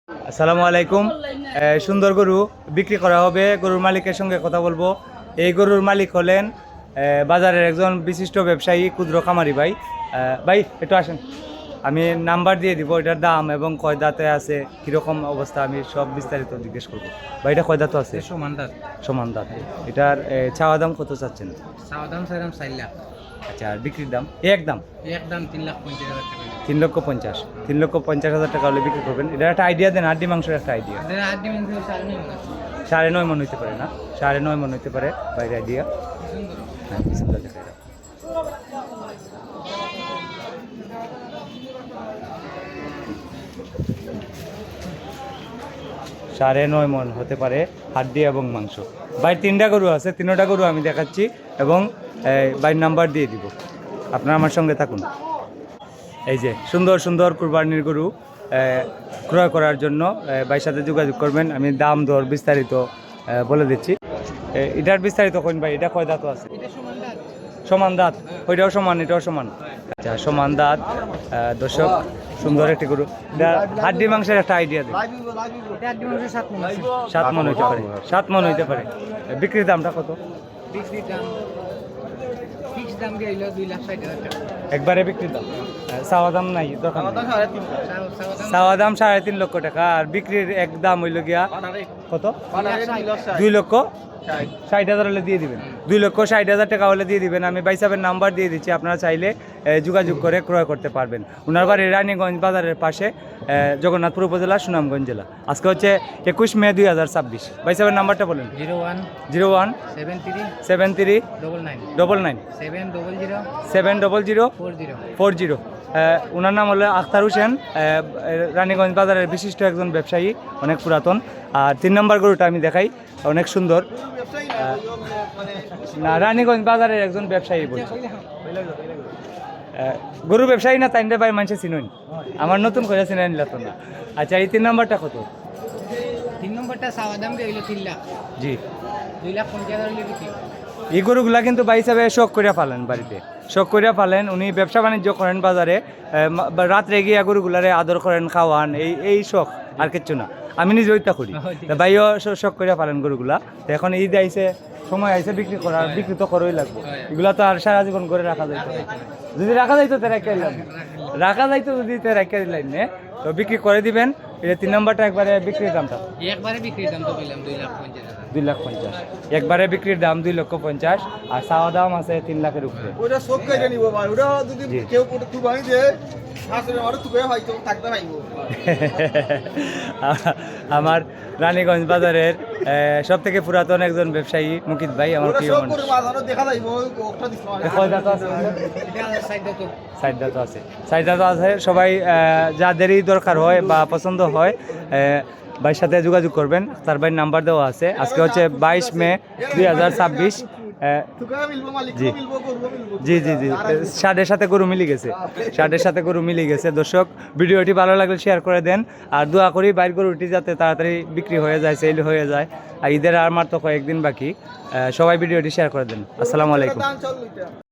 আসসালামু আলাইকুম। সুন্দর গরু বিক্রি করা হবে, গরুর মালিকের সঙ্গে কথা বলবো। এই গরুর মালিক হলেন বাজারের একজন বিশিষ্ট ব্যবসায়ী, ক্ষুদ্র খামারি ভাই। ভাই একটু আসেন, আমি নাম্বার দিয়ে দিব, এটার দাম এবং কয় দাঁতে আছে, কীরকম অবস্থা, আমি সব বিস্তারিত জিজ্ঞেস করবো। ভাই এটা কয় দাঁত আছে? সমান দাঁত। সমান দাঁত। এটার চাওয়া দাম কত চাচ্ছেন? চাওয়া দাম চাইলাম 4 লাখ। আচ্ছা, আর বিক্রির দাম? একদম 3,50,000 টাকা। 3,50,000। 3,50,000 টাকা হলে বিক্রি করবেন। এটার একটা আইডিয়া দেন, হাড্ডি মাংসের একটা আইডিয়া। 9.5 মন হইতে পারে না? 9.5 মন হইতে পারে বাইরে আইডিয়া। হ্যাঁ, সুন্দর দেখা যায়। সাড়ে 9 মন হতে পারে হাড্ডি এবং মাংস। বাইর 3টা গরু আছে, 3টা গরু আমি দেখাচ্ছি এবং বাইর নাম্বার দিয়ে দিব। আপনারা আমার সঙ্গে থাকুন। এই যে সুন্দর সুন্দর কুরবানির গরু ক্রয় করার জন্য ভাইয়ের সাথে যোগাযোগ করবেন। আমি দাম দর বিস্তারিত বলে দিচ্ছি। এটার বিস্তারিত কোন ভাই, এটা কয় দাঁত আছে? সমান দাঁত। ওইটাও সমান, এটাও সমান। আচ্ছা, সমান দাঁত। দর্শক, সুন্দর একটি গরু। হাড্ডি মাংসের একটা আইডিয়া দিন। 7 মন হইতে পারে। 7 মন হইতে পারে। বিক্রির দামটা কত? একবারে বিক্রির দাম, চাওয়া দাম নাই, দরকার নাই। চাওয়া দাম 3.5 লক্ষ টাকা, আর বিক্রির এক দাম হইল গিয়া কত? 2,60,000 হলে দিয়ে দিবেন। 2,60,000 টাকা হলে দিয়ে দিবেন। আমি ভাই সাহেবের নাম্বার দিয়ে দিচ্ছি, আপনারা চাইলে যোগাযোগ করে ক্রয় করতে পারবেন। ওনার বাড়ি রানীগঞ্জ বাজারের পাশে, জগন্নাথপুর উপজেলা, সুনামগঞ্জ জেলা। আজকে হচ্ছে 21 মে 2026। ভাই সাহেবের নাম্বারটা বলেন। 01 73 99 700 40। ওনার নাম হলো আখতার হোসেন, রানীগঞ্জ বাজারের বিশিষ্ট একজন ব্যবসায়ী, অনেক পুরাতন। আর 3 নম্বর গরুটা আমি দেখাই, অনেক সুন্দর। না, রানীগঞ্জ বাজারের একজন ব্যবসায়ী বলছি। গরু ব্যবসায়ী না, তাইনটা ভাই মানুষে চিনুন, আমার নতুন করে চিনে নিলাম না। আচ্ছা, এই 3 নম্বরটা কত? 3 নম্বরটা চাওয়া দাম দিয়ে 3 লাখ। জি, 2,50,000 হলে বিক্রি। এই গরুগুলা কিন্তু ভাই হিসাবে শখ করিয়া পালেন, বাড়িতে শখ করিয়া পালেন। উনি ব্যবসা বাণিজ্য করেন বাজারে, রাত্রে গিয়া গরুগুলারে আদর করেন, খাওয়ান, এই শখ, আর কিচ্ছু না। আমি নিজে ওইটা করি। ভাইও শখ করিয়া পালেন গরুগুলা। এখন ঈদ আইসে, সময় আইসে বিক্রি করার, বিক্রি তো করেই লাগবে। এগুলা তো আর সারা জীবন করে রাখা যাইতো, যদি রাখা যাইতো তো রেখে দিলাম, রাখা যাইতো যদি রেখে দিলেন না, তো বিক্রি করে দিবেন। এটা 3 নম্বরটা একবারে বিক্রির দামটা? একবারে বিক্রির দাম তো বললাম 2,50,000। একবারে বিক্রির দাম 2,50,000, আর চাওয়া দাম আছে 3 লাখের উপরে। ওটা সব কেটে নিব ভাই, ওটা যদি কেউ কুরবানি দেয় শাশুড়ি মারো তুই হয়তো থাকতে পাইব। আমার রানীগঞ্জ বাজারের সব থেকে পুরাতন একজন ব্যবসায়ী মুকিত ভাই, আমার প্রিয় মানুষ। দেখা যাইব ওটা দিছ সাইডটা তো আছে, সাইডটা তো আছে। সবাই যাদেরই দরকার হয় বা পছন্দ হয়, ভাইয়ের সাথে যোগাযোগ করবেন। তার ভাইয়ের নাম্বার দেওয়া আছে। আজকে হচ্ছে 22 মে 2026। জি জি জি জি, শার্টের সাথে গরু মিলে গেছে, শার্টের সাথে গরু মিলে গেছে। দর্শক, ভিডিওটি ভালো লাগলে শেয়ার করে দেন, আর দোয়া করি বাইর গরুটি যাতে তাড়াতাড়ি বিক্রি হয়ে যায়, সেল হয়ে যায়। আর ঈদের আর মাত্র কয়েকদিন বাকি, সবাই ভিডিওটি শেয়ার করে দেন। আসসালামু আলাইকুম।